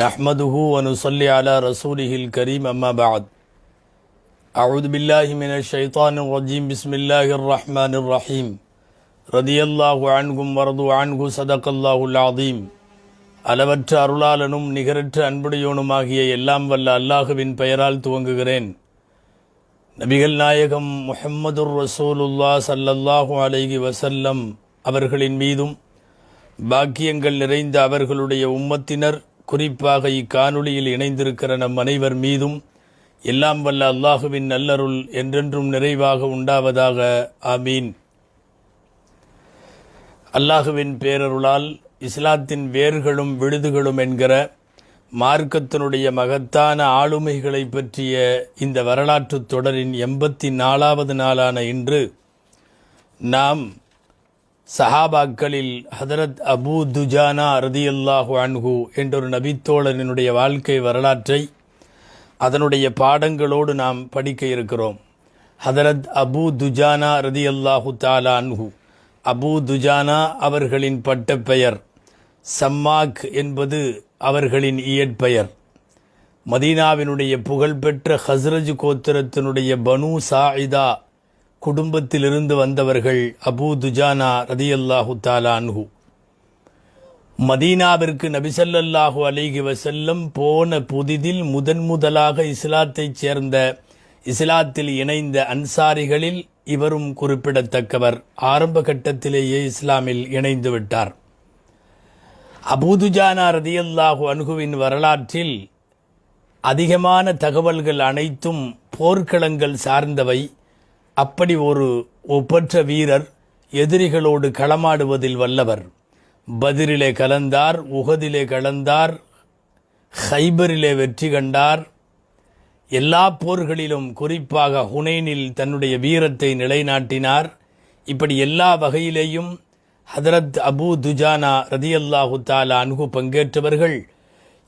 نحمده ونصلي على رسوله الكريم أما بعد أعوذ بالله من الشيطان الرجيم بسم الله الرحمن الرحيم رضي الله عنكم ورضوا عنه صدق الله العظيم அளவற்ற அருளாளனும் நிகரற்ற அன்புடையோனுமாகிய எல்லாம் வல்ல அல்லாஹுவின் பெயரால் துவங்குகிறேன். நபிகள் நாயகம் முஹம்மதுர் ரசூலுல்லாஹ் ஸல்லல்லாஹு அலைஹி வஸல்லம் அவர்களின் மீதும் பாக்கியங்கள் நிறைந்த அவர்களுடைய உம்மத்தினர், குறிப்பாக இக்காணொளியில் இணைந்திருக்கிற நம் அனைவர் மீதும் எல்லாம் வல்ல அல்லாஹுவின் நல்லருள் என்றென்றும் நிறைவாக உண்டாவதாக. ஆமீன். அல்லாஹுவின் பேரருளால் இஸ்லாத்தின் வேர்களும் விழுதுகளும் என்கிற மார்க்கத்தினுடைய மகத்தான ஆளுமைகளை பற்றிய இந்த வரலாற்று தொடரின் 84வது நாளான இன்று நாம் சஹாபாக்களில் ஹதரத் அபூ துஜானா ரதியல்லாஹு அன்ஹு என்றொரு நபித்தோழனினுடைய வாழ்க்கை வரலாற்றை அதனுடைய பாடங்களோடு நாம் படிக்க இருக்கிறோம். ஹதரத் அபூ துஜானா ரதியல்லாஹு தஆலா அன்ஹு, அபூ துஜானா அவர்களின் பட்டப்பெயர், சம்மாக் என்பது அவர்களின் இயற்பெயர். மதீனாவினுடைய புகழ்பெற்ற ஹஸ்ரஜ் கோத்திரத்தினுடைய பனு சாயிதா குடும்பத்திலிருந்து வந்தவர்கள் அபூ துஜானா ரதியல்லாஹு தஆலா அன்ஹு. மதீனாவிற்கு நபிசல்லாஹு அலைஹி வஸல்லம் போன புதிதில் முதலாக இஸ்லாத்தைச் சேர்ந்த, இஸ்லாத்தில் இணைந்த அன்சாரிகளில் இவரும் குறிப்பிடத்தக்கவர். ஆரம்ப கட்டத்திலேயே இஸ்லாமில் இணைந்து விட்டார். அபூ துஜானா ரதியல்லாஹு அன்ஹுவின் வரலாற்றில் அதிகமான தகவல்கள் அனைத்தும் போர்க்களங்கள் சார்ந்தவை. அப்படி ஒரு ஒப்பற்ற வீரர், எதிரிகளோடு களமாடுவதில் வல்லவர். பத்ரிலே கலந்தார், உஹதிலே கலந்தார், ஹைபரிலே வெற்றி கண்டார். எல்லா போர்களிலும், குறிப்பாக ஹுனைனில் தன்னுடைய வீரத்தை நிலைநாட்டினார். இப்படி எல்லா வகையிலேயும் ஹதரத் அபூ துஜானா ரதியல்லாஹு தஆலா அன்ஹு பங்கேற்றவர்கள்.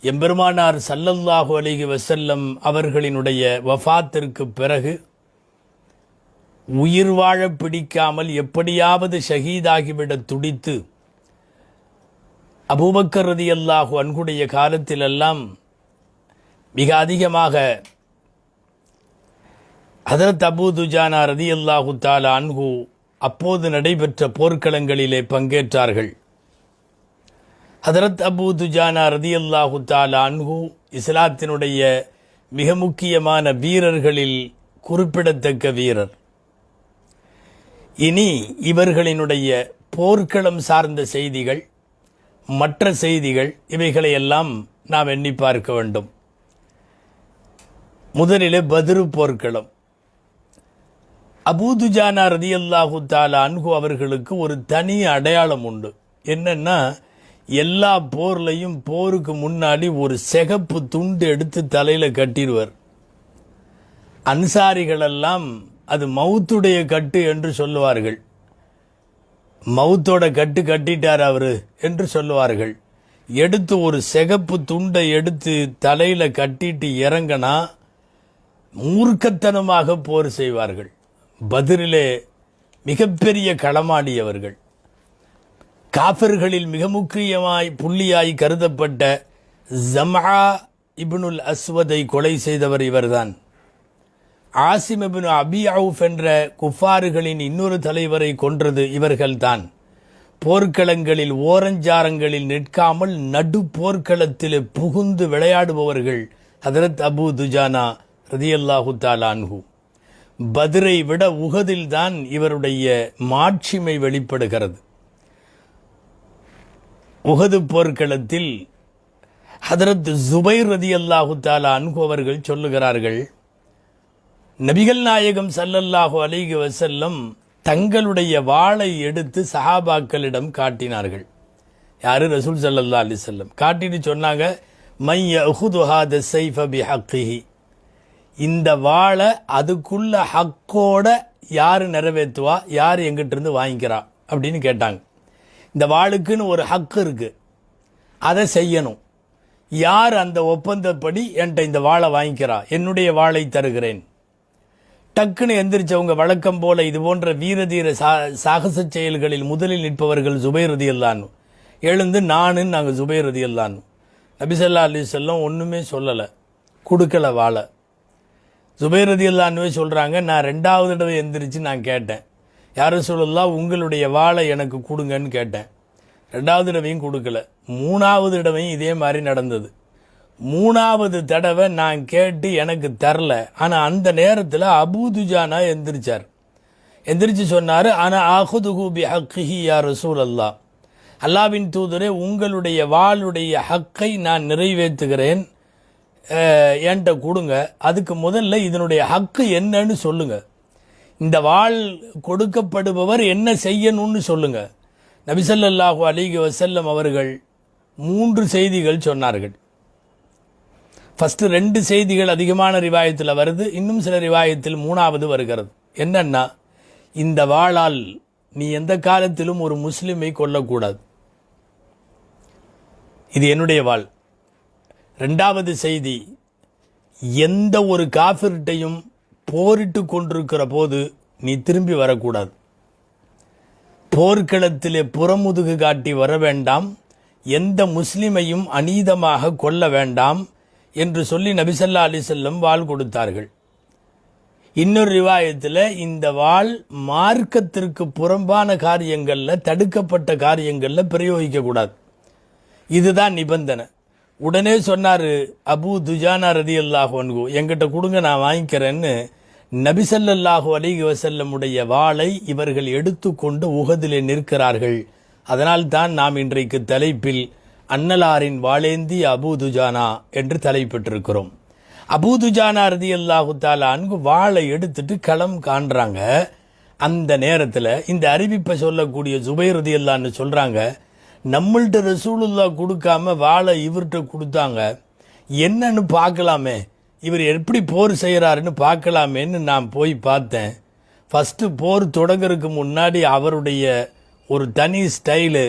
எம்பெருமானார் ஸல்லல்லாஹு அலைஹி வஸல்லம் அவர்களினுடைய வஃபாத்திற்கு பிறகு உயிர் வாழ பிடிக்காமல் எப்படியாவது ஷஹீதாகிவிட துடித்து, அபூபக்கர் ரதியல்லாஹு அன்ஹுடைய காலத்திலெல்லாம் மிக அதிகமாக ஹதரத் அபூ துஜானா ரதியல்லாஹு தஆலா அன்ஹு அப்போது நடைபெற்ற போர்க்களங்களிலே பங்கேற்றார்கள். ஹதரத் அபூ துஜானா ரதியல்லாஹு தஆலா அன்ஹு இஸ்லாத்தினுடைய மிக முக்கியமான வீரர்களில் குறிப்பிடத்தக்க வீரர். இனி இவர்களினுடைய போர்க்களம் சார்ந்த செய்திகள், மற்ற செய்திகள், இவைகளையெல்லாம் நாம் எண்ணி பார்க்க வேண்டும். முதலிலே பத்ரு போர்க்களம். அபூ துஜானா ரதியல்லாஹு தஆலா அன்ஹு அவர்களுக்கு ஒரு தனி அடையாளம் உண்டு. என்னன்னா, எல்லா போர்லையும் போருக்கு முன்னாடி ஒரு சிகப்பு துண்டு எடுத்து தலையில கட்டிடுவர். அன்சாரிகளெல்லாம் அது மவுத்துடைய கட்டு என்று சொல்லுவார்கள். மவுத்தோட கட்டு கட்டிட்டார் அவரு என்று சொல்லுவார்கள். எடுத்து ஒரு சிகப்பு துண்டை எடுத்து தலையில கட்டிட்டு இறங்கினா மூர்க்கத்தனமாக போர் செய்வார்கள். பத்ரிலே மிகப்பெரிய களமாடியவர்கள். காஃபிர்களில் மிக முக்கியமாய் புள்ளியாய் கருதப்பட்ட ஜம்ஆ இப்னுல் அஸ்வதை கொலை செய்தவர் இவர்தான். ஆசிம் இப்னு அபி அவுஃப் என்ற குஃபாறுகளின் இன்னொரு தலைவரை கொன்றது இவர்கள்தான். போர்க்களங்களில் ஓரஞ்சாரங்களில் நிற்காமல் நடு போர்க்களத்திலே புகுந்து விளையாடுபவர்கள் ஹதரத் அபூ துஜானா ரதியல்லாஹு தஆலா அன்ஹு. பத்ரை விட உஹதில் தான் இவருடைய மாட்சிமை வெளிப்படுகிறது. உஹது போர்க்களத்தில் ஹதரத் ஜுபைர் ரதியல்லாஹு தஆலா அன்ஹு அவர்கள் சொல்லுகிறார்கள், நபிகள் நாயகம் ஸல்லல்லாஹு அலைஹி வஸல்லம் தங்களுடைய வாளை எடுத்து சஹாபாக்களிடம் காட்டினார்கள். யாரு? ரசூல் ஸல்லல்லாஹு அலைஹி வஸல்லம். காட்டிட்டு சொன்னாங்க, மை யஅஹுது ஹாத ஸைஃப பிஹக்கிஹி, இந்த வாளை அதுக்குள்ள ஹக்கோட யாரு நிறைவேற்றுவா, யார் எங்கிட்ட இருந்து வாங்கிக்கிறா அப்படின்னு கேட்டாங்க. இந்த வாளுக்குன்னு ஒரு ஹக்கு இருக்கு, அதை செய்யணும். யார் அந்த ஒப்பந்தப்படி என்கிட்ட இந்த வாளை வாங்கிக்கிறா, என்னுடைய வாளை தருகிறேன். டக்குன்னு எந்திரிச்சவங்க வழக்கம் போல இது போன்ற வீரதீர சாகச செயல்களில் முதலில் நிற்பவர்கள் ஜுபைர் ரதியல்லாஹு. எழுந்து நாங்கள் ஜுபைர் ரதியல்லாஹு, நபி ஸல்லல்லாஹு அலைஹி வஸல்லம் ஒன்றுமே சொல்லலை, கொடுக்கல வாழை. ஜுபைர் ரலியல்லாஹு அன்ஹு சொல்கிறாங்க, நான் 2வது தடவை எந்திரிச்சு நான் கேட்டேன், யார் ரசூலுல்லாஹ் உங்களுடைய வாழை எனக்கு கொடுங்கன்னு கேட்டேன். 2வது தடவையும் கொடுக்கல. 3வது தடவையும் இதே மாதிரி நடந்தது. 3வது தடவை நான் கேட்டு எனக்கு தரல. ஆனால் அந்த நேரத்தில் அபூ துஜானா எந்திரிச்சார். எந்திரிச்சு சொன்னார், ஆனால் ஆஹுதுஹு பி ஹக்கிஹி யா ரசூலல்லாஹ், அல்லாஹ்வின் தூதரே உங்களுடைய வாளுடைய ஹக்கை நான் நிறைவேற்றுகிறேன், என்கிட்ட கொடுங்க. அதுக்கு முதல்ல இதனுடைய ஹக்கு என்னன்னு சொல்லுங்க, இந்த வாள் கொடுக்கப்படுபவர் என்ன செய்யணும்னு சொல்லுங்க. நபி ஸல்லல்லாஹு அலைஹி வஸல்லம் அவர்கள் 3 செய்திகள் சொன்னார்கள். ஃபஸ்ட்டு 2 செய்திகள் அதிகமான ரிவாயத்தில் வருது, இன்னும் சில ரிவாயத்தில் 3வது வருகிறது. என்னன்னா, இந்த வாளால் நீ எந்த காலத்திலும் ஒரு முஸ்லிமை கொல்லக்கூடாது, இது என்னுடைய வாள். 2வது செய்தி, எந்த ஒரு காஃபிர்ட்டையும் போரிட்டு கொண்டிருக்கிற போது நீ திரும்பி வரக்கூடாது, போர்க்களத்திலே புறமுதுகு காட்டி வர வேண்டாம், எந்த முஸ்லிமையும் அநீதமாக கொல்ல வேண்டாம் என்று சொல்லி நபி ஸல்லல்லாஹு அலைஹி வஸல்லம் வாள் கொடுத்தார்கள். இன்னொரு ரிவாயத்தில் இந்த வாள் மார்க்கத்திற்கு புறம்பான காரியங்களில், தடுக்கப்பட்ட காரியங்களில் பிரயோகிக்கக்கூடாது, இதுதான் நிபந்தனை. உடனே சொன்னார் அபூ துஜானா ரலியல்லாஹு அன்ஹு, என்கிட்ட கொடுங்க நான் வாங்கிக்கிறேன்னு நபி ஸல்லல்லாஹு அலைஹி வஸல்லமுடைய வாளை இவர்கள் எடுத்துக்கொண்டு உஹதிலே நிற்கிறார்கள். அதனால் தான் நாம் இன்றைக்கு தலைப்பில் அன்னலாரின் வாளேந்தி அபூ துஜானா என்று தலைப்பிட்டிருக்கிறோம். அபூ துஜானா ரலியல்லாஹு தஆலா அன்ஹு வாளை எடுத்துட்டு களம் காண்றாங்க. அந்த நேரத்தில் இந்த அறிவிப்பை சொல்லக்கூடிய ஜுபைர் ரலியல்லாஹு அன்ஹு சொல்கிறாங்க, நம்மள்கிட்ட ரசூலுல்லாஹ் கொடுக்காம வாளை இவர்கிட்ட கொடுத்தாங்க, என்னன்னு பார்க்கலாமே, இவர் எப்படி போர் செய்கிறாருன்னு பார்க்கலாமேன்னு நான் போய் பார்த்தேன். ஃபஸ்ட்டு போர் தொடங்கிறதுக்கு முன்னாடி அவருடைய ஒரு தனி ஸ்டைலு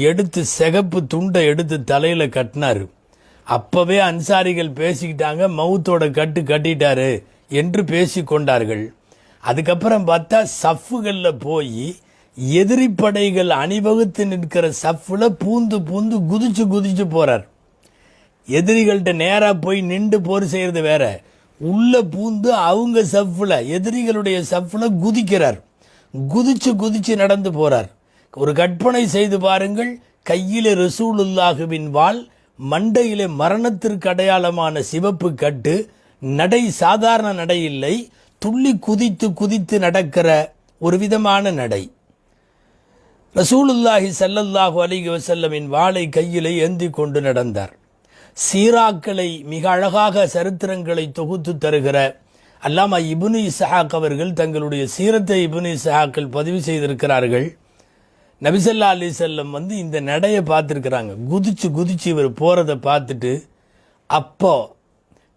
எடுத்து சிகப்பு துண்டை எடுத்து தலையில் கட்டினார். அப்போவே அன்சாரிகள் பேசிக்கிட்டாங்க, மவுத்தோட கட்டிட்டாரு என்று பேசி கொண்டார்கள். அதுக்கப்புறம் பார்த்தா சஃப்புகளில் போய் எதிரி படைகள் அணிவகுத்து நிற்கிற சஃப்பில் பூந்து பூந்து குதிச்சு குதிச்சு போகிறார். எதிரிகள்கிட்ட நேராக போய் நின்று போர் செய்கிறது வேற, உள்ள பூந்து அவங்க சஃப்பில், எதிரிகளுடைய சஃப்பில் குதிக்கிறார், குதிச்சு குதிச்சு நடந்து போகிறார். ஒரு கற்பனை செய்து பாருங்கள், கையிலே ரசூலுல்லாஹுவின் வாள், மண்டையிலே மரணத்திற்கு அடையாளமான சிவப்பு கட்டு, நடை சாதாரண நடை இல்லை, துள்ளி குதித்து குதித்து நடக்கிற ஒரு விதமான நடை. ரசூலுல்லாஹி ஸல்லல்லாஹு அலைஹி வஸல்லமின் வாளை கையிலே ஏந்தி கொண்டு நடந்தார். சீராக்களை மிக அழகாக சரித்திரங்களை தொகுத்து தருகிற அல்லாமா இப்னு இஸ்ஹாக் அவர்கள் தங்களுடைய சீரத்தை இப்னு இஸ்ஹாக்கில் பதிவு செய்திருக்கிறார்கள். நபி ஸல்லல்லாஹு அலைஹி வஸல்லம் இந்த நடையை பார்த்துருக்கிறாங்க, குதிச்சு குதிச்சு இவர் போகிறத பார்த்துட்டு அப்போ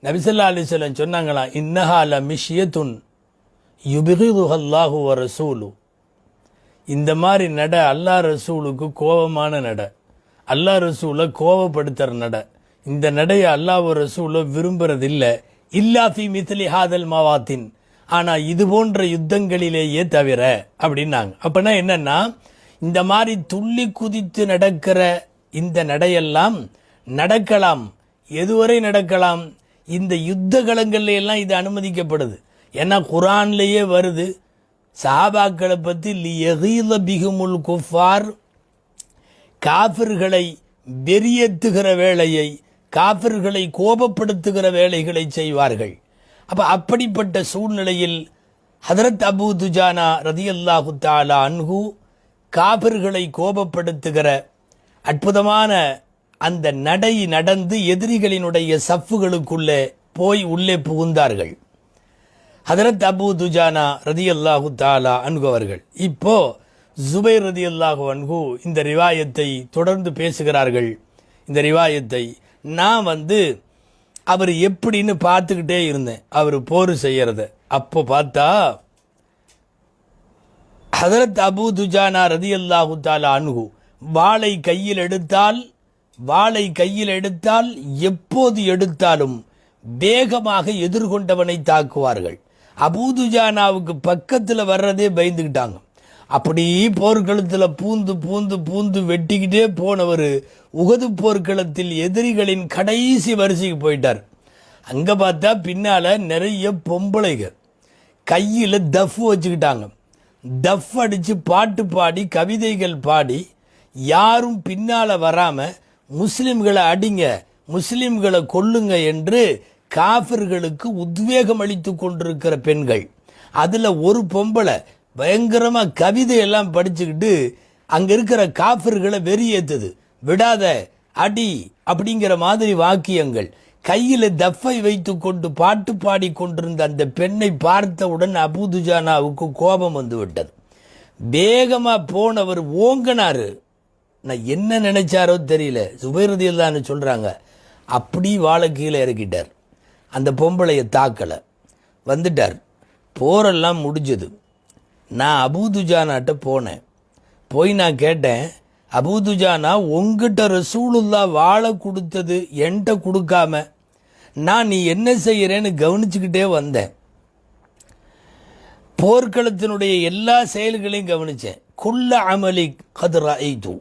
நபி ஸல்லல்லாஹு அலைஹி வஸல்லம் சொன்னாங்களாம், இன்னஹா லமிஷ்யத்துன் யுப்கிதுஹல்லாஹு வ ரசூலு, இந்த மாதிரி நட அல்லாஹ் ரசூலுக்கு கோபமான நட, அல்லாஹ் ரசூலை கோபப்படுத்துகிற நட, இந்த நடையை அல்லாஹ் ரசூலை விரும்புறதில்லை, இல்லா ஃபி மித்லி ஹாதல் மவாத்தின், ஆனால் இது போன்ற யுத்தங்களிலேயே தவிர அப்படின்னாங்க. அப்படின்னா என்னன்னா, இந்த மாதிரி துள்ளி குதித்து நடக்கிற இந்த நடையெல்லாம் நடக்கலாம், எதுவரை நடக்கலாம், இந்த யுத்த களங்கள்ல எல்லாம் இது அனுமதிக்கப்படுது. ஏன்னா குர்ஆன்லேயே வருது, சஹாபாக்களை பற்றி லியகீத பிஹுமுல் குஃபார், காஃபிர்களை வெறியேற்றுகிற வேலையை, காஃபிர்களை கோபப்படுத்துகிற வேலைகளை செய்வார்கள். அப்போ அப்படிப்பட்ட சூழ்நிலையில் ஹதரத் அபூ துஜானா ரலியல்லாஹு தஆலா அன்ஹு காஃபிர்களை கோபப்படுத்துகிற அற்புதமான அந்த நடை நடந்து எதிரிகளினுடைய சஃப்புகளுக்குள்ளே போய் உள்ளே புகுந்தார்கள். ஹதரத் அபூ துஜானா ரலியல்லாஹு தஆலா அன்ஹு அவர்கள் இப்போ ஜுபைர் ரலியல்லாஹு அன்ஹு இந்த ரிவாயத்தை தொடர்ந்து பேசுகிறார்கள். இந்த ரிவாயத்தை நான் அவர் எப்படின்னு பார்த்துக்கிட்டே இருந்தேன், அவர் போர் செய்யறத. அப்போ பார்த்தா ஹதரத் அபூ துஜானா ரலியல்லாஹு தஆலா அன்ஹு வாளை கையில் எடுத்தால் எப்போது எடுத்தாலும் வேகமாக எதிர்கொண்டவனை தாக்குவார்கள். அபூ துஜானாவுக்கு பக்கத்தில் வர்றதே பயந்துக்கிட்டாங்க. அப்படி போர்க்களத்தில் பூந்து பூந்து பூந்து வெட்டிக்கிட்டே போனவர் உகது போர்க்களத்தில் எதிரிகளின் கடைசி வரிசைக்கு போயிட்டார். அங்கே பார்த்தா பின்னால் நிறைய பொம்பளைங்க கையில் தஃப் வச்சுக்கிட்டாங்க. தஃப் அடித்து பாட்டு பாடி கவிதைகள் பாடி யாரும் பின்னால் வராமல் முஸ்லிம்களை அடிங்க, முஸ்லிம்களை கொல்லுங்க என்று காஃபிர்களுக்கு உத்வேகம் அளித்து கொண்டிருக்கிற பெண்கள். அதில் ஒரு பொம்பளை பயங்கரமாக கவிதையெல்லாம் படிச்சுக்கிட்டு அங்கே இருக்கிற காஃபிர்களை வெறியேற்றுது. விடாத, அடி அப்படிங்கிற மாதிரி வாக்கியங்கள். கையில் தஃப்பை வைத்து கொண்டு பாட்டு பாடி கொண்டிருந்த அந்த பெண்ணை பார்த்தவுடன் அபூ துஜானாவுக்கு கோபம் வந்து விட்டது. வேகமாக போனவர் ஓங்கினார். நான் என்ன நினைச்சாரோ தெரியல. சுபைர் ரலியல்லாஹு சொல்கிறாங்க, அப்படி வாழை கீழே இறக்கிட்டார். அந்த பொம்பளையை தாக்கலை, வந்துட்டார். போரெல்லாம் முடிஞ்சது. நான் அபூ துஜானாட்ட போனேன். போய் நான் கேட்டேன், அபூ துஜானா உங்ககிட்ட ரசூலுல்லாஹ் வாழை கொடுத்தது என்கிட்ட கொடுக்காம நான் நீ என்ன செய்கிறேன்னு கவனிச்சுக்கிட்டே வந்தேன். போர்க்களத்தினுடைய எல்லா செயல்களையும் கவனித்தேன். குல்ல அமலி கத் ரஅய்து,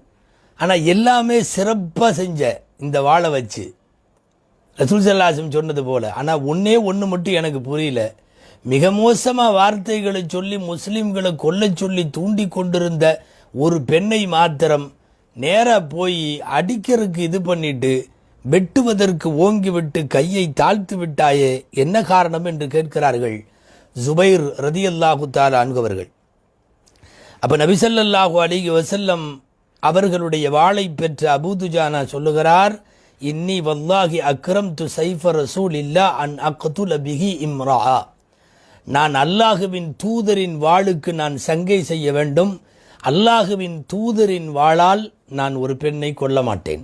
ஆனால் எல்லாமே சிறப்பாக செஞ்ச இந்த வாழை வச்சு ரசூல் ஸல்லல்லாஹு அலைஹி வஸல்லம் சொன்னது போல. ஆனால் ஒன்று மட்டும் எனக்கு புரியல. மிக மோசமாக வார்த்தைகளை சொல்லி முஸ்லிம்களை கொல்ல சொல்லி தூண்டி கொண்டிருந்த ஒரு பெண்ணை மாத்திரம் நேராக போய் அடிக்கிறதுக்கு இது பண்ணிட்டு வெட்டுவதற்கு ஓங்கிவிட்டு கையை தாழ்த்து விட்டாயே, என்ன காரணம் என்று கேட்கிறார்கள் ஜுபைர் ரலியல்லாஹு தஆலா அன்ஹு அவர்கள். அப்போ நபி ஸல்லல்லாஹு அலைஹி வஸல்லம் அவர்களுடைய வாளை பெற்ற அபூ துஜானா சொல்லுகிறார், இன்னி வல்லாஹி அக்ரம்து சைஃப ரசூலில்லா அன் அக்துல பிஹி இம்ரா. நான் அல்லாஹுவின் தூதரின் வாளுக்கு நான் சங்கை செய்ய வேண்டும். அல்லாஹுவின் தூதரின் வாளால் நான் ஒரு பெண்ணை கொல்ல மாட்டேன்.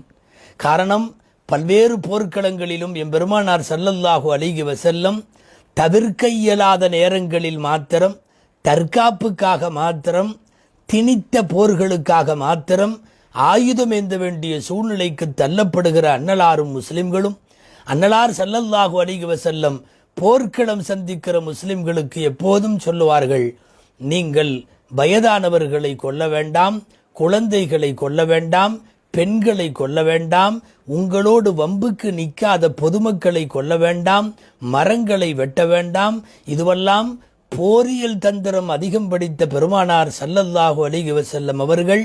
காரணம், பல்வேறு போர்க்களங்களிலும் எம்பெருமானார் ஸல்லல்லாஹு அலைஹி வஸல்லம் தவிர்க்க இயலாத நேரங்களில் மாத்திரம், தற்காப்புக்காக மாத்திரம், திணித்த போர்களுக்காக மாத்திரம் ஆயுதம் ஏந்த வேண்டிய சூழ்நிலைக்கு தள்ளப்படுகிற அன்னலாரும் முஸ்லிம்களும், அன்னலார் ஸல்லல்லாஹு அலைஹி வஸல்லம் போர்க்களம் சந்திக்கிற முஸ்லிம்களுக்கு எப்போதும் சொல்லுவார்கள், நீங்கள் வயதானவர்களை கொல்ல வேண்டாம், குழந்தைகளை கொல்ல வேண்டாம், பெண்களை கொல்ல வேண்டாம், உங்களோடு வம்புக்கு நிற்காத பொதுமக்களை கொல்ல வேண்டாம், மரங்களை வெட்ட வேண்டாம். இதுவெல்லாம் போரியல் தந்திரம் அதிகம் படித்த பெருமானார் ஸல்லல்லாஹு அலைஹி வஸல்லம் அவர்கள்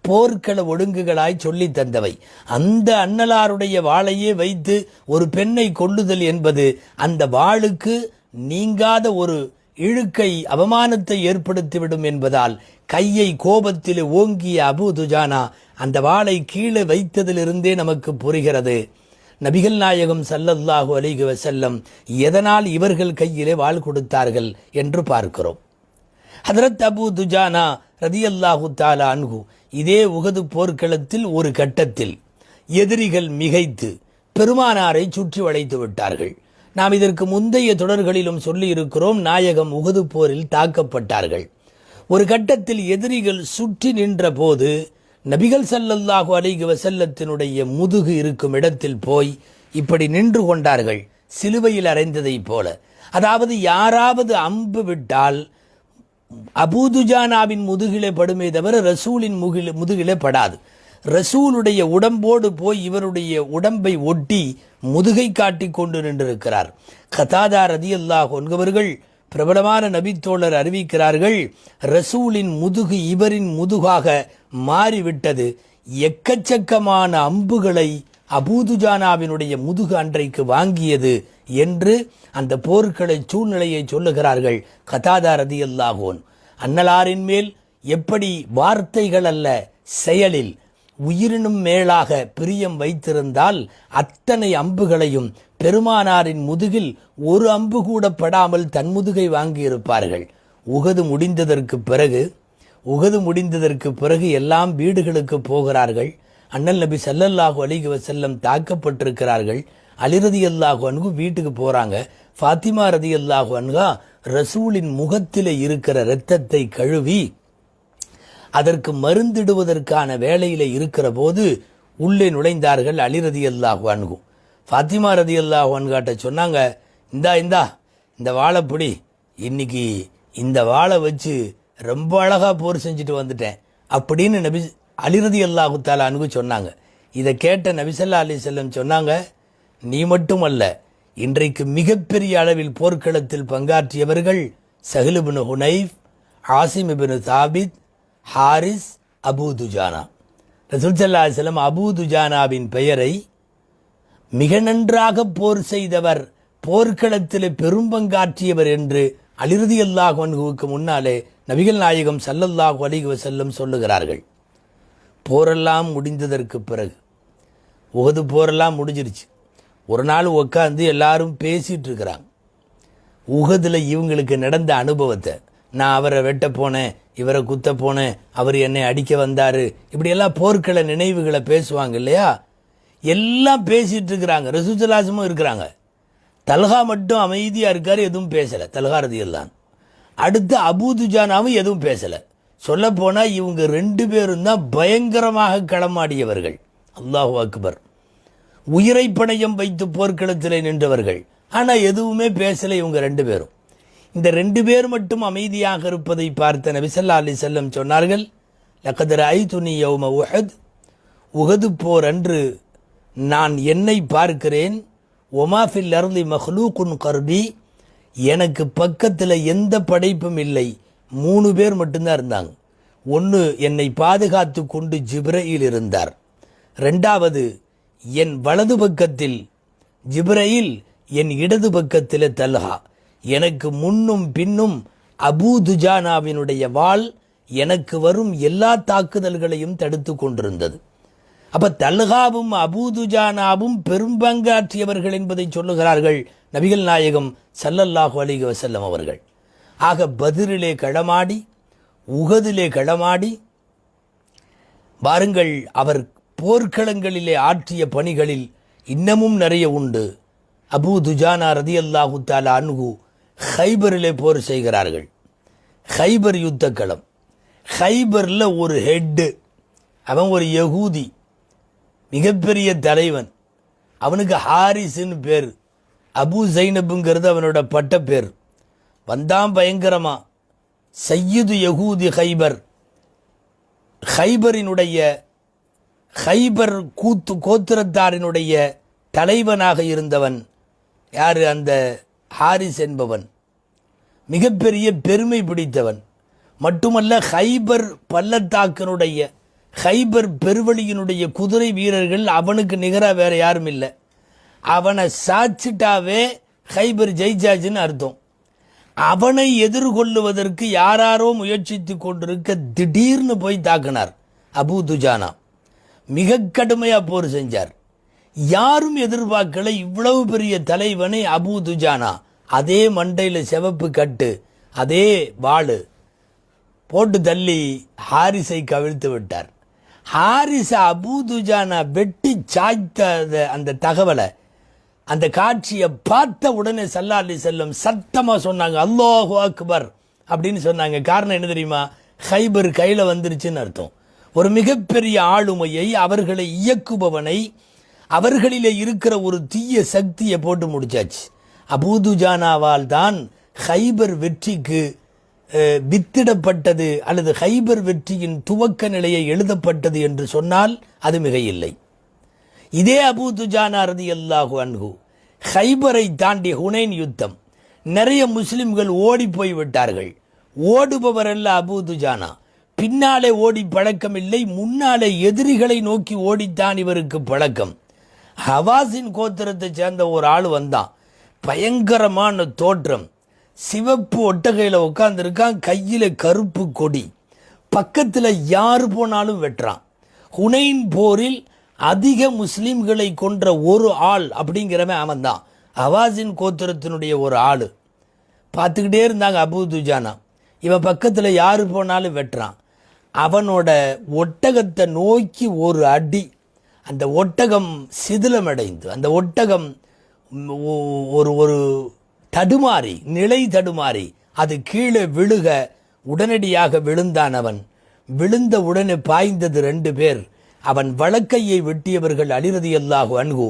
போர்க்கள ஒழுங்குகளாய் சொல்லி தந்தவை. அந்த அன்னலாருடைய வாளையே வைத்து ஒரு பெண்ணை கொல்லுதல் என்பது அந்த வாளுக்கு நீங்காத ஒரு இழுக்கை, அவமானத்தை ஏற்படுத்திவிடும் என்பதால் கையை கோபத்தில் ஓங்கிய அபூ துஜானா அந்த வாளை கீழே வைத்ததிலிருந்தே நமக்கு புரிகிறது நபிகள் நாயகம் ஸல்லல்லாஹு அலைஹி வஸல்லம் எதனால் இவர்கள் கையிலே வாள் கொடுத்தார்கள் என்று பார்க்கிறோம். ஹதரத் அபூ துஜானா ரலியல்லாஹு தஆலா அன்ஹு இதே உஹது போர்க்களத்தில் ஒரு கட்டத்தில் எதிரிகள் மிகைத்து பெருமானாரை சுற்றி வளைத்து விட்டார்கள். நாம் இதற்கு முந்தைய தொடர்களிலும் சொல்லி இருக்கிறோம், நாயகம் உஹது போரில் தாக்கப்பட்டார்கள். ஒரு கட்டத்தில் எதிரிகள் சுற்றி நின்ற போது நபிகள் ஸல்லல்லாஹு அலைஹி வஸல்லத்தினுடைய முதுகு இருக்கும் இடத்தில் போய் இப்படி நின்று கொண்டார்கள், சிலுவையில் அறைந்ததை போல. அதாவது யாராவது அம்பு விட்டால் அபூ துஜானாவின் முதுகிலே படுமே தவிர ரசூலின் முதுகிலே படாது. ரசூலுடைய உடம்போடு போய் இவருடைய உடம்பை ஒட்டி முதுகை காட்டி கொண்டு நின்றிருக்கிறார். கதாதா ரலியல்லாஹு அன்ஹு அவர்கள் பிரபலமான நபித்தோழர் அறிவிக்கிறார்கள், ரசூலின் முதுகு இவரின் முதுகாக மாறிவிட்டது. எக்கச்சக்கமான அம்புகளை அபூ துஜானாவினுடைய முதுகு அன்றைக்கு வாங்கியது என்று அந்த போர்க்கள சூழ்நிலையை சொல்லுகிறார்கள் கதாதா ரலியல்லாஹு அன்ஹு. அன்னலாரின் மேல் எப்படி வார்த்தைகள் அல்ல செயலில் உயிரினும் மேலாக பிரியம் வைத்திருந்தால் அத்தனை அம்புகளையும் பெருமானாரின் முதுகில் ஒரு அம்பு கூட படாமல் தன் முதுகை வாங்கியிருப்பார்கள். உஹது முடிந்ததற்கு பிறகு எல்லாம் வீடுகளுக்கு போகிறார்கள். அண்ணல் நபி ஸல்லல்லாஹு அலைஹி வஸல்லம் தாக்கப்பட்டிருக்கிறார்கள். அலி ரலியல்லாஹு அன்ஹு வீட்டுக்கு போறாங்க. ஃபாத்திமா ரலியல்லாஹு அன்ஹா ரசூலின் முகத்திலே இருக்கிற இரத்தத்தை கழுவி அதற்கு மருந்திடுவதற்கான வேலையில இருக்கிற போது உள்ளே நுழைந்தார்கள் அலி ரலியல்லாஹு அன்ஹு. ஃபாத்திமா ரலியல்லாஹு அன்ஹாட்ட சொன்னாங்க, இந்தா இந்த வாழைப்பிடி, இன்னைக்கு இந்த வாழை வச்சு ரொம்ப அழகாக போர் செஞ்சுட்டு வந்துட்டேன் அப்படின்னு நபி அலி ரலியல்லாஹு தஆலா அன்ஹு சொன்னாங்க. இதை கேட்ட நபி ஸல்லல்லாஹு அலைஹி வஸல்லம் சொன்னாங்க, நீ மட்டுமல்ல, இன்றைக்கு மிகப்பெரிய அளவில் போர்க்களத்தில் பங்காற்றியவர்கள் சஹ்ல் இப்னு ஹுனைஃப், ஆசிம் இப்னு சாபித், ஹாரிஸ், அபூ துஜானா. ரசூல் ஸல்லல்லாஹு அலைஹி வஸல்லம் அபூ துஜானாவின் பெயரை மிக நன்றாக போர் செய்தவர், போர்க்களத்தில் பெரும்பங்காற்றியவர் என்று அலி ரலியல்லாஹு அன்ஹுவுக்கு முன்னாலே நபிகள் நாயகம் ஸல்லல்லாஹு அலைஹி வஸல்லம் சொல்லுகிறார்கள். போரெல்லாம் முடிந்ததற்கு பிறகு, உஹது போரெல்லாம் முடிஞ்சிருச்சு, ஒரு நாள் உட்காந்து எல்லாரும் பேசிகிட்டு இருக்கிறாங்க. உஹதில் இவங்களுக்கு நடந்த அனுபவத்தை, நான் அவரை வெட்ட போனேன், இவரை குத்த போனேன், அவர் என்னை அடிக்க வந்தார், இப்படியெல்லாம் போர்க்கள நினைவுகளை பேசுவாங்க இல்லையா, எல்லாம் பேசிகிட்டு இருக்கிறாங்க. ரசூலுல்லாஹும் இருக்கிறாங்க. தல்ஹா மட்டும் அமைதியாக இருக்கார், எதுவும் பேசலை. தல்ஹா ரலியல்லாஹு. அடுத்து அபூ துஜானாவும் எதுவும் பேசலை. சொல்லப்போனால் இவங்க 2 பேரும் தான் பயங்கரமாக களமாடியவர்கள். அல்லாஹு அக்பர். உயிரை பணயம் வைத்து போர்க்களத்தில் நின்றவர்கள். ஆனால் எதுவுமே பேசலை இவங்க 2 பேரும். இந்த 2 பேர் மட்டும் அமைதியாக இருப்பதை பார்த்த நபி ஸல்லல்லாஹு அலைஹி வஸல்லம் சொன்னார்கள், லகத் ரஅய்துனி யௌம உஹத், உஹது போர் அன்று நான் என்னை பார்க்கிறேன், ஒமா ஃபில் அர்தி மஹ்லூகுன் கர்பி, எனக்கு பக்கத்தில் எந்த படைப்பும் இல்லை, 3 பேர் மட்டும்தான் இருந்தாங்க. ஒன்று, என்னை பாதுகாத்து கொண்டு ஜிப்ரயில் இருந்தார். 2வது, என் வலது பக்கத்தில் ஜிப்ரயில், என் இடது பக்கத்தில் தல்ஹா. எனக்கு முன்னும் பின்னும் அபூ துஜானாவினுடைய வாள் எனக்கு வரும் எல்லா தாக்குதல்களையும் தடுத்து கொண்டிருந்தது. அப்போ தல்ஹாவும் அபூ துஜானாவும் பெரும்பங்காற்றியவர்கள் என்பதை சொல்லுகிறார்கள் நபிகள் நாயகம் ஸல்லல்லாஹு அலைஹி வஸல்லம் அவர்கள். ஆக பத்ரிலே களமாடி, உஹதிலே களமாடி, பாருங்கள், அவர் போர்க்களங்களிலே ஆற்றிய பணிகளில் இன்னமும் நிறைய உண்டு. அபூ துஜானா ரலியல்லாஹு தஆலா அன்ஹு ஹைபரிலே போர் செய்கிறார்கள். ஹைபர் யுத்த களம். ஹைபரில் ஒரு ஹெட்டு, அவன் ஒரு யகூதி, மிகப்பெரிய தலைவன். அவனுக்கு ஹாரிஸ்ன்னு பேர். அபூ ஜைனபுங்கிறது அவனோட பட்ட பேர். வந்தான் பயங்கரமா. சையீது யகூதி ஹைபர், ஹைபரினுடைய ஹைபர் கோத்திரத்தாரினுடைய தலைவனாக இருந்தவன் யார்? அந்த ஹாரிஸ் என்பவன் மிகப்பெரிய பெருமை பிடித்தவன். மட்டுமல்ல, ஹைபர் பள்ளத்தாக்கினுடைய, ஹைபர் பெருவழியினுடைய குதிரை வீரர்கள் அவனுக்கு நிகராக வேற யாரும் இல்லை. அவனை சாச்சிட்டாவே ஹைபர் ஜெயிச்சாச்சுன்னு அர்த்தம். அவனை எதிர்கொள்ளுவதற்கு யாராரோ முயற்சித்து கொண்டிருக்க திடீர்னு போய் தாக்கினார் அபூ துஜானா. மிக கடுமையாக போர் செஞ்சார். யாரும் எதிர்பார்க்கல இவ்வளவு பெரிய தலைவனை அபூ துஜானா. அதே மண்டையில் சிவப்பு கட்டு, அதே வாளு போட்டு தள்ளி ஹாரிஸை கவிழ்த்து விட்டார். ஹாரிஸை அபூ துஜானா வெட்டி சாய்த்த அந்த தகவலை, அந்த காட்சியை பார்த்த உடனே ஸல்லல்லாஹு அலைஹி வஸல்லம் சத்தமாக சொன்னாங்க, அல்லாஹு அக்பர் அப்படின்னு சொன்னாங்க. காரணம் என்ன தெரியுமா? ஹைபர் கையில் வந்துருச்சுன்னு அர்த்தம். ஒரு மிகப்பெரிய ஆளுமையை, அவர்களை இயக்குபவனை, அவர்களிலே இருக்கிற ஒரு தீய சக்தியை போட்டு முடிச்சாச்சு. அபூ துஜானாவால் தான் ஹைபர் வெற்றிக்கு வித்திடப்பட்டது, அல்லது ஹைபர் வெற்றியின் துவக்க நிலையை எழுதப்பட்டது என்று சொன்னால் அது மிக இல்லை. இதே அபூ துஜானா ரலியல்லாஹு அன்ஹு ஹைபரை தாண்டி ஹுனைன் யுத்தம், நிறைய முஸ்லிம்கள் ஓடி போய் விட்டார்கள். ஓடுபவர் அல்ல அபூ துஜானா. பின்னாலே ஓடி பழக்கம் இல்லை, முன்னாலே எதிரிகளை நோக்கி ஓடித்தான் இவருக்கு பழக்கம். ஹவாஸின் கோத்திரத்தை சேர்ந்த ஒரு ஆள் வந்தான். பயங்கரமான தோற்றம், சிவப்பு ஒட்டகையில் உட்கார்ந்துருக்கான், கையில் கருப்பு கொடி, பக்கத்தில் யார் போனாலும் வெட்டுறான். ஹுனைன் போரில் அதிக முஸ்லிம்களை கொன்ற ஒரு ஆள் அப்படிங்கிறவன் அவன் தான். ஹவாஸின் கோத்திரத்தினுடைய ஒரு ஆள். பார்த்துக்கிட்டே இருந்தாங்க அபூ துஜானா. இவன் பக்கத்தில் யார் போனாலும் வெட்டுறான். அவனோட ஒட்டகத்தை நோக்கி ஒரு அடி, அந்த ஒட்டகம் சிதிலமடைந்து, அந்த ஒட்டகம் ஒரு தடுமாறி, நிலை தடுமாறி அது கீழே விழுக உடனடியாக விழுந்தான். அவன் விழுந்த உடனே பாய்ந்தது 2 பேர். அவன் வலக்கையை வெட்டியவர்கள் அலி ரலியல்லாஹு அன்ஹு,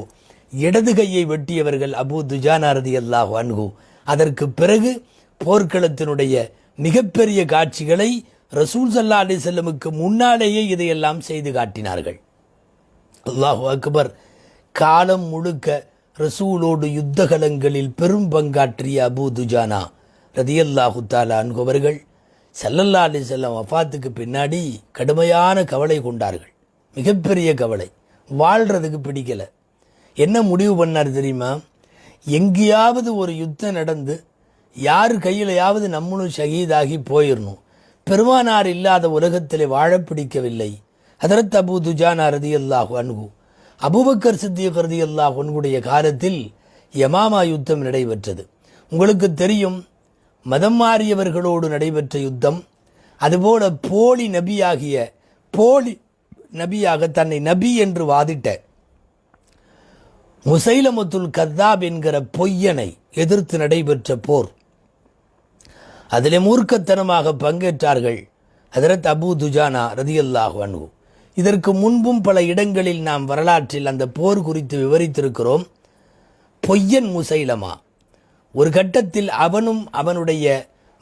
இடது கையை வெட்டியவர்கள் அபூ துஜானா ரலியல்லாஹு அன்ஹு. அதற்கு பிறகு போர்க்களத்தினுடைய மிகப்பெரிய காட்சிகளை ரசூல் ஸல்லல்லாஹு அலைஹி வஸல்லமுக்கு முன்னாலேயே இதையெல்லாம் செய்து காட்டினார்கள். அல்லாஹு அக்பர். காலம் முழுக்க ரசூலோடு யுத்தகலங்களில் பெரும் பங்காற்றிய அபூ துஜானா ரதியல்லாஹு தஆலா அன்ஹு அவர்கள் ஸல்லல்லாஹு அலைஹி வஸல்லம் வஃபாத்துக்கு பின்னாடி கடுமையான கவலை கொண்டார்கள். மிகப்பெரிய கவலை. வாழ்கிறதுக்கு பிடிக்கலை. என்ன முடிவு பண்ணார் தெரியுமா? எங்கேயாவது ஒரு யுத்தம் நடந்து யார் கையிலையாவது நம்மளும் ஷஹீதாகி போயிடணும். பெருமானார் இல்லாத உலகத்திலே வாழ பிடிக்கவில்லை. ஹதரத் அபூ துஜானா ரதியல்லாஹு அன்ஹு அபூபக்கர் சித்திக் ரதியல்லாஹு அன்ஹுடைய காலத்தில் யமாமா யுத்தம் நடைபெற்றது. உங்களுக்கு தெரியும், மதம் மாறியவர்களோடு நடைபெற்ற யுத்தம். அதுபோல போலி நபியாக தன்னை நபி என்று வாதிட்ட முசைலமத்துல் கத்தாப் என்கிற பொய்யனை எதிர்த்து நடைபெற்ற போர். அதிலே மூர்க்கத்தனமாக பங்கேற்றார்கள் ஹதரத் அபூ துஜானா ரதியல்லாஹு அன்ஹு. இதற்கு முன்பும் பல இடங்களில் நாம் வரலாற்றில் அந்த போர் குறித்து விவரித்திருக்கிறோம். பொய்யன் முசைலமா ஒரு கட்டத்தில் அவனும் அவனுடைய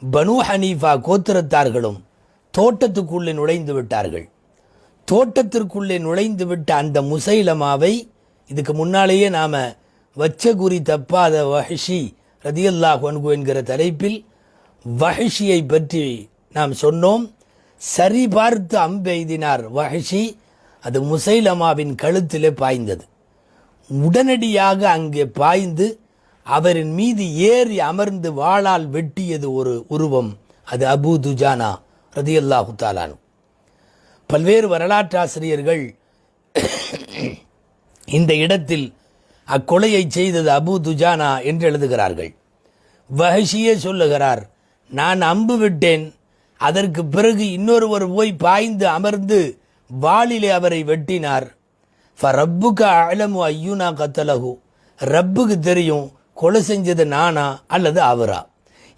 பனு ஹனீஃபா கோத்திரத்தார்களும் தோட்டத்துக்குள்ளே நுழைந்து விட்டார்கள். தோட்டத்திற்குள்ளே நுழைந்து விட்ட அந்த முசைலமாவை இதுக்கு முன்னாலேயே நாம் வச்ச குறி தப்பாத வஹ்ஷி ரதியல்லாஹு அன்ஹு என்கிற தலைப்பில் வஹ்ஷியை பற்றி நாம் சொன்னோம். சரி பார்த்து அம்பெய்தினார் வஹ்ஷி. அது முசைலமாவின் கழுத்திலே பாய்ந்தது. உடனடியாக அங்கே பாய்ந்து அவரின் மீது ஏறி அமர்ந்து வாளால் வெட்டியது ஒரு உருவம். அது அபூ துஜானா ரதியல்லாஹு தஆலா அன்ஹு. பல்வேறு வரலாற்றாசிரியர்கள் இந்த இடத்தில் அக்கொலையை செய்தது அபூ துஜானா என்று எழுதுகிறார்கள். வஹ்ஷியே சொல்லுகிறார், நான் அம்பு விட்டேன், அதற்கு பிறகு இன்னொருவர் போய் பாய்ந்து அமர்ந்து வாளிலே அவரை வெட்டினார். ஃபரப்புக அலமு ஐயுனா கத்தலகு, ரப்புக்கு தெரியும் கொலை செஞ்சது நானா அல்லது அவரா.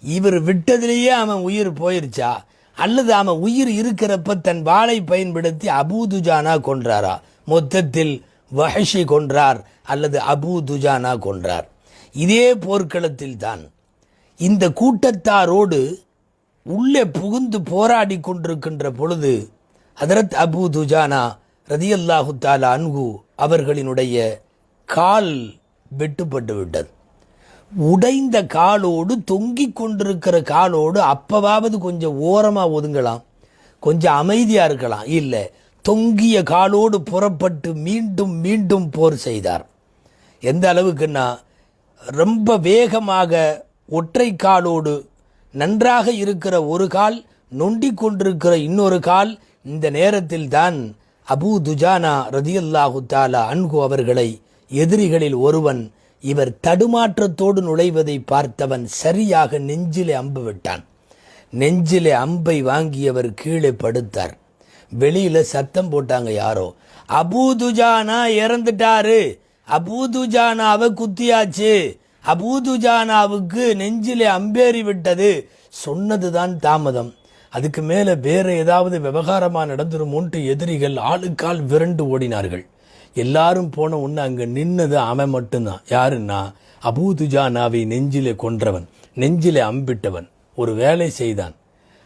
இவர் விட்டதிலேயே அவன் உயிர் போயிருச்சா அல்லது அவன் உயிர் இருக்கிறப்ப தன் வாளை பயன்படுத்தி அபூ துஜானா கொன்றாரா? மொத்தத்தில் வஹ்ஷி கொன்றார் அல்லது அபூ துஜானா கொன்றார். இதே போர்க்களத்தில் தான் இந்த கூட்டத்தாரோடு உள்ளே புகுந்து போராடி கொண்டிருக்கின்ற பொழுது ஹதரத் அபூ துஜானா ரதியல்லாஹு தஆலா அன்ஹு அவர்களினுடைய கால் வெட்டுப்பட்டு விட்டது. உடைந்த காலோடு, தொங்கிக் கொண்டிருக்கிற காலோடு அப்பவாவது கொஞ்சம் ஓரமாக ஒதுங்கலாம், கொஞ்சம் அமைதியாக இருக்கலாம். இல்லை, தொங்கிய காலோடு புறப்பட்டு மீண்டும் மீண்டும் போர் செய்தார். எந்த அளவுக்குன்னா, ரொம்ப வேகமாக ஒற்றை காலோடு நன்றாக இருக்கிற ஒரு கால், நொண்டிக் கொண்டிருக்கிற இன்னொரு கால். இந்த நேரத்தில் தான் அபூ துஜானா ரதியல்லாஹு தஆலா அன்ஹு அவர்களை எதிரிகளில் ஒருவன், இவர் தடுமாற்றத்தோடு நுழைவதை பார்த்தவன் சரியாக நெஞ்சிலே அம்பு விட்டான். நெஞ்சிலே அம்பை வாங்கியவர் கீழே படுத்தார். வெளியில சத்தம் போட்டாங்க யாரோ, அபூ துஜானா இறந்துட்டாரு, அபூ துஜானாவை குத்தியாச்சு, அபூ துஜானாவுக்கு நெஞ்சிலே அம்பேறி விட்டது. சொன்னதுதான் தாமதம். அதுக்கு மேலே வேற ஏதாவது விவகாரமாக நடந்துருமோன்ட்டு எதிரிகள் ஆளுக்கால் விரண்டு ஓடினார்கள். எல்லாரும் போன உடனே அங்கே நின்னது அவன் மட்டும்தான். யாருன்னா, அபூ துஜானாவை நெஞ்சிலே கொன்றவன், நெஞ்சிலே அம்பிட்டவன் ஒரு வேலை செய்தான்.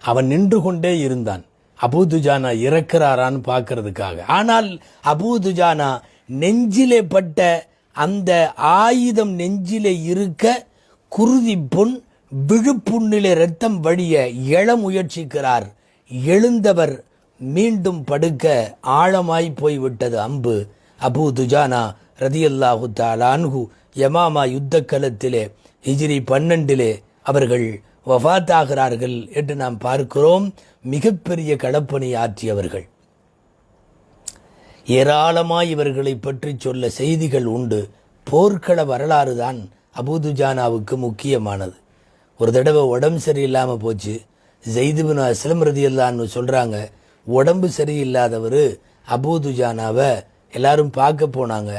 அவன் நின்று கொண்டே இருந்தான் அபூ துஜானா இறக்கிறாரான்னு பார்க்கறதுக்காக. ஆனால் அபூ துஜானா நெஞ்சிலே பட்ட அந்த ஆயுதம் நெஞ்சிலே இருக்க குருதி பொன் விழுப்புண்ணிலே ரத்தம் வழிய எழ முயற்சிக்கிறார். எழுந்தவர் மீண்டும் படுக்க ஆழமாய் போய்விட்டது அம்பு. அபூ துஜானா ரதியல்லாஹு தஆலா அன்ஹு யமாமா யுத்த களத்திலே ஹிஜ்ரி 12 அவர்கள் வஃபாத்தாகிறார்கள் என்று நாம் பார்க்கிறோம். மிகப்பெரிய களப்பணி ஆற்றியவர்கள். ஏராளமாய் இவர்களை பற்றி சொல்ல செய்திகள் உண்டு. போர்க்கள வரலாறு தான் அபூ துஜானாவுக்கு முக்கியமானது. ஒரு தடவை உடம்பு சரியில்லாமல் போச்சு. ஸைத் இப்னு அஸ்லம் ரதியல்லாஹு அன்ஹு சொல்கிறாங்க, உடம்பு சரியில்லாதவர் அபூ துஜானாவை எல்லாரும் பார்க்க போனாங்க.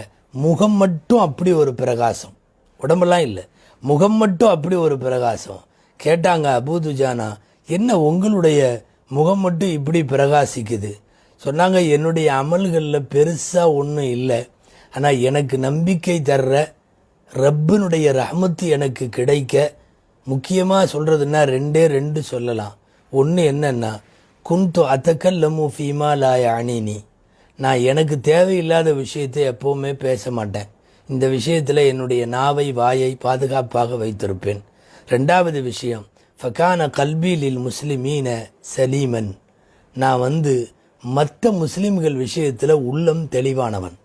முகம் மட்டும் அப்படி ஒரு பிரகாசம், உடம்பெல்லாம் இல்லை, முகம் மட்டும் அப்படி ஒரு பிரகாசம். கேட்டாங்க, அபூ துஜானா, என்ன உங்களுடைய முகம் மட்டும் இப்படி பிரகாசிக்குது? சொன்னாங்க, என்னுடைய அமல்களில் பெருசாக ஒன்றும் இல்லை, ஆனால் எனக்கு நம்பிக்கை தர்ற ரப்பினுடைய ரஹ்மத்து எனக்கு கிடைக்க முக்கியமாக சொல்கிறதுன்னா 2 சொல்லலாம். ஒன்று என்னன்னா, குந்து அத்தக்கல்லமு ஃபீமா லா யானினி, நான் எனக்கு தேவையில்லாத விஷயத்தை எப்போவுமே பேச மாட்டேன். இந்த விஷயத்தில் என்னுடைய நாவை வாயை பாதுகாப்பாக வைத்திருப்பேன். ரெண்டாவது விஷயம், ஃபகான கல்பிலில் முஸ்லிமீன சலீமன், நான் மற்ற முஸ்லிம்கள் விஷயத்தில் உள்ளம் தெளிவானவன்.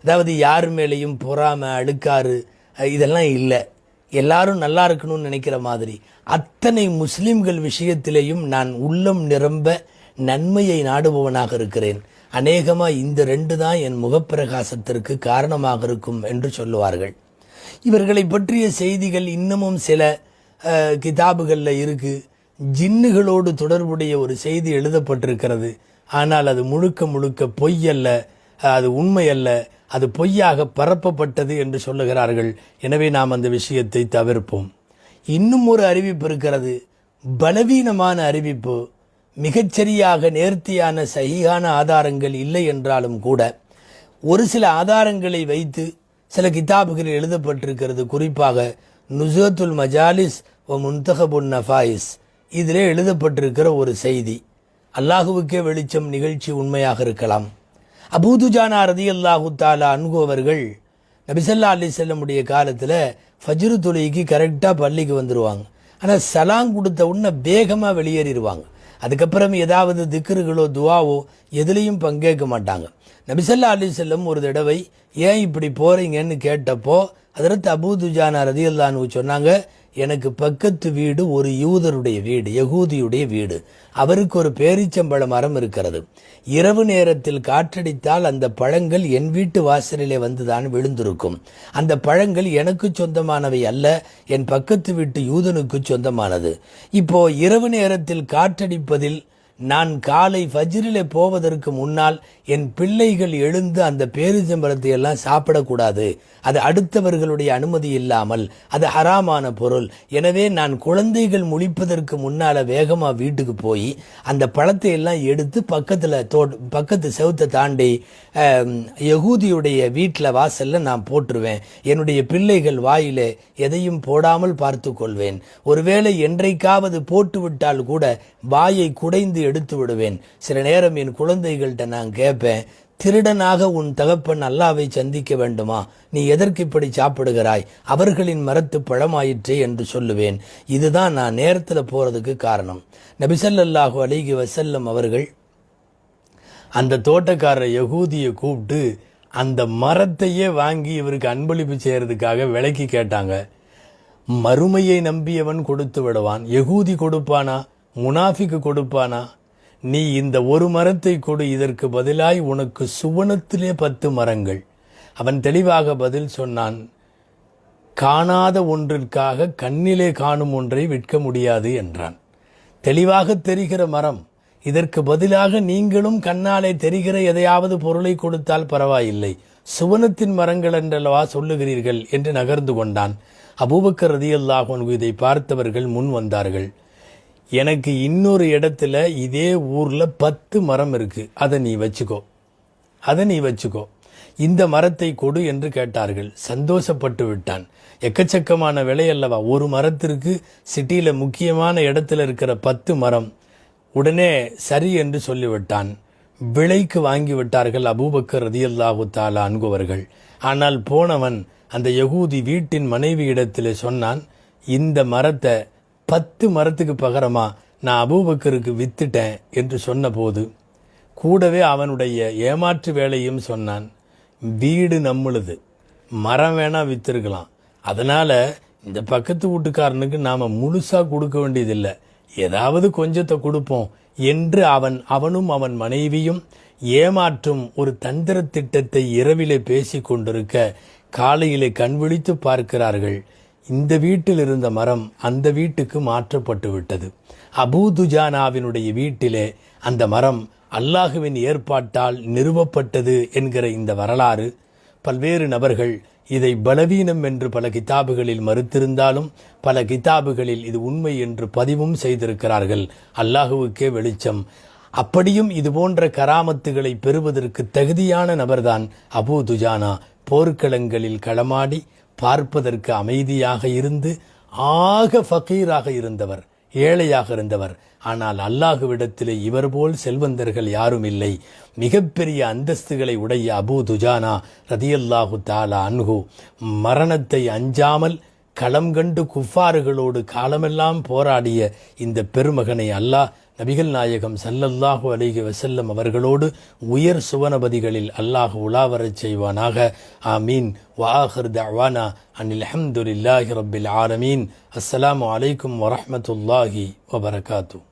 அதாவது யார் மேலேயும் பொறாமை அழுக்காறு இதெல்லாம் இல்லை. எல்லாரும் நல்லா இருக்கணும்னு நினைக்கிற மாதிரி அத்தனை முஸ்லிம்கள் விஷயத்திலேயும் நான் உள்ளம் நிரம்ப நன்மையை நாடுபவனாக இருக்கிறேன். அநேகமாக இந்த ரெண்டு தான் என் முகப்பிரகாசத்திற்கு காரணமாக இருக்கும் என்று சொல்லுவார்கள். இவர்களை பற்றிய செய்திகள் இன்னமும் சில கிதாபுகளில் இருக்குது. ஜின்னுகளோடு தொடர்புடைய ஒரு செய்தி எழுதப்பட்டிருக்கிறது. ஆனால் அது முழுக்க முழுக்க பொய் அல்ல, அது உண்மை அல்ல, அது பொய்யாக பரப்பப்பட்டது என்று சொல்லுகிறார்கள். எனவே நாம் அந்த விஷயத்தை தவிர்ப்போம். இன்னும் ஒரு அறிவிப்பு இருக்கிறது, பலவீனமான அறிவிப்பு. மிகச்சரியாக நேர்த்தியான சகியான ஆதாரங்கள் இல்லை என்றாலும் கூட ஒரு சில ஆதாரங்களை வைத்து சில கிதாபுகளில் எழுதப்பட்டிருக்கிறது. குறிப்பாக நுஸத்துல் மஜாலிஸ் வ முன்தகபுன் நஃபாயிஸ், இதிலே எழுதப்பட்டிருக்கிற ஒரு செய்தி. அல்லாஹுவுக்கே வெளிச்சம் நிகழ்ச்சி உண்மையாக இருக்கலாம். அபூதுஜானா ரதியல்லாஹு தஆலா அன்ஹு அவர்கள் நபி ஸல்லல்லாஹு அலைஹி வஸல்லமுடைய காலத்தில் ஃபஜ்ரு தொழுகைக்கு கரெக்டாக பள்ளிக்கு வந்துடுவாங்க. ஆனால் சலாம் கொடுத்த உடனே வேகமாக வெளியேறிடுவாங்க. அதுக்கப்புறம் ஏதாவது திக்ருகளோ துவாவோ எதுலேயும் பங்கேற்க மாட்டாங்க. நபி ஸல்லல்லாஹு அலைஹி வஸல்லம் ஒரு தடவை ஏன் இப்படி போகிறீங்கன்னு கேட்டப்போ ஹஜ்ரத் அபூதுஜானா ரதியல்லாஹு அன்ஹு சொன்னாங்க, எனக்கு பக்கத்து வீடு ஒரு யூதருடைய வீடு, யகூதியுடைய வீடு. அவருக்கு ஒரு பேரீச்சம்பழ மரம் இருக்கிறது. இரவு நேரத்தில் காற்றடித்தால் அந்த பழங்கள் என் வீட்டு வாசலிலே வந்துதான் விழுந்திருக்கும். அந்த பழங்கள் எனக்கு சொந்தமானவை அல்ல, என் பக்கத்து வீட்டு யூதனுக்கு சொந்தமானது. இப்போ இரவு நேரத்தில் காற்றடிப்பதில் நான் காலை ஃபஜ்ரிலே போவதற்கு முன்னால் என் பிள்ளைகள் எழுந்து அந்த பேரிச்சம்பழத்தை எல்லாம் சாப்பிடக்கூடாது. அது அடுத்தவர்களுடைய அனுமதி இல்லாமல் அது ஹராமான பொருள். எனவே நான் குழந்தைகள் முழிப்பதற்கு முன்னால் வேகமாக வீட்டுக்கு போய் அந்த பழத்தை எல்லாம் எடுத்து பக்கத்து செவுத்தை தாண்டி யகூதியுடைய வீட்டில் வாசலில் நான் போட்டுருவேன். என்னுடைய பிள்ளைகள் வாயிலே எதையும் போடாமல் பார்த்து கொள்வேன். ஒருவேளை என்றைக்காவது போட்டு விட்டால் கூட வாயை குடைந்து எடுத்து விடுவேன். சில நேரம் என் குழந்தைகள்கிட்ட நான் கேட்பேன், திருடனாக உன் தகப்பன் அல்லாவை சந்திக்க வேண்டுமா? நீ எதற்கு இப்படி சாப்பிடுகிறாய்? அவர்களின் மரத்து பழமாயிற்றே என்று சொல்லுவேன். இதுதான் நான் நேரத்தில் போறதுக்கு காரணம். நபி ஸல்லல்லாஹு அலைஹி வஸல்லம் அவர்கள் அந்த தோட்டக்காரர் யகூதியை கூப்பிட்டு அந்த மரத்தையே வாங்கி இவருக்கு அன்பளிப்பு செய்யறதுக்காக விலைக்கு கேட்டாங்க. மறுமையை நம்பியவன் கொடுத்து விடுவான். யகூதி கொடுப்பானா? முனாஃபிக்கு கொடுப்பானா? நீ இந்த ஒரு மரத்தை கொடு, இதற்கு பதிலாய் உனக்கு சுவனத்திலே 10 மரங்கள். அவன் தெளிவாக பதில் சொன்னான், காணாத ஒன்றிற்காக கண்ணிலே காணும் ஒன்றை விற்க முடியாது என்றான். தெளிவாக தெரிகிற மரம், இதற்கு பதிலாக நீங்களும் கண்ணாலே தெரிகிற எதையாவது பொருளை கொடுத்தால் பரவாயில்லை, சுவனத்தின் மரங்கள் என்றல்லவா சொல்லுகிறீர்கள் என்று நகர்ந்து கொண்டான். அபூபக்கர் ரலியல்லாஹு அன்ஹு இதை பார்த்தவர்கள் முன் வந்தார்கள். எனக்கு இன்னொரு இடத்துல இதே ஊரில் 10 மரம் இருக்கு, அதை நீ வச்சுக்கோ, இந்த மரத்தை கொடு என்று கேட்டார்கள். சந்தோஷப்பட்டு விட்டான். எக்கச்சக்கமான விலை அல்லவா ஒரு மரத்திற்கு, சிட்டியில் முக்கியமான இடத்துல இருக்கிற 10 மரம். உடனே சரி என்று சொல்லிவிட்டான். விலைக்கு வாங்கி விட்டார்கள் அபூபக்கர் ரலியல்லாஹு தஆலா அன்ஹு அவர்கள். ஆனால் போனவன் அந்த யகூதி வீட்டின் மனைவி இடத்திலே சொன்னான், இந்த மரத்தை 10 மரத்துக்கு பகரமா நான் அபூபக்கருக்கு வித்துட்டேன் என்று சொன்னபோது கூடவே அவனுடைய ஏமாற்று வேலையும் சொன்னான். வீடு நம்மளுது, மரம் வேணா வித்திருக்கலாம், அதனால இந்த பக்கத்து வீட்டுக்காரனுக்கு நாம முழுசா கொடுக்க வேண்டியதில்லை, ஏதாவது கொஞ்சத்தை கொடுப்போம் என்று அவனும் அவன் மனைவியும் ஏமாற்றும் ஒரு தந்திர திட்டத்தை இரவிலே பேசி கொண்டிருக்க காலையிலே கண்விழித்து பார்க்கிறார்கள். இந்த வீட்டில் இருந்த மரம் அந்த வீட்டுக்கு மாற்றப்பட்டு விட்டது. அபூதுஜானாவினுடைய வீட்டிலே அந்த மரம் அல்லாஹுவின் ஏற்பாட்டால் நிறுவப்பட்டது என்கிற இந்த வரலாறு பல்வேறு நபர்கள் இதை பலவீனம் என்று பல கிதாபுகளில் மறுத்திருந்தாலும் பல கிதாபுகளில் இது உண்மை என்று பதிவும் செய்திருக்கிறார்கள். அல்லாஹுவுக்கே வெளிச்சம். அப்படியும் இது போன்ற கராமத்துகளை பெறுவதற்கு தகுதியான நபர்தான் அபூதுஜானா. போர்க்களங்களில் களமாடி பார்ப்பதற்கு அமைதியாக இருந்து ஆக ஃபகீராக இருந்தவர். ஏழையாக இருந்தவர். ஆனால் அல்லாஹுவிடத்திலே இவர் போல் செல்வந்தர்கள் யாரும் இல்லை. மிகப்பெரிய அந்தஸ்துகளை உடைய அபூ துஜானா ரதியல்லாஹு தஆலா அன்ஹு மரணத்தை அஞ்சாமல் களம் கண்டு குஃபாறுகளோடு காலமெல்லாம் போராடிய இந்த பெருமகனை அல்லாஹ் நபிகள் நாயகம் ஸல்லல்லாஹு அலைஹி வஸல்லம் அவர்களோடு உயர் சுவனபதிகளில் அல்லாஹ் உலாவரச் செய்வானாக. ஆமீன். வஆகிர் தஅவானா அனில் ஹம்துலில்லாஹி ரப்பில் ஆலமீன். அஸ்ஸலாமு அலைக்கும் வரஹ்மத்துல்லாஹி வபரகாத்துஹு.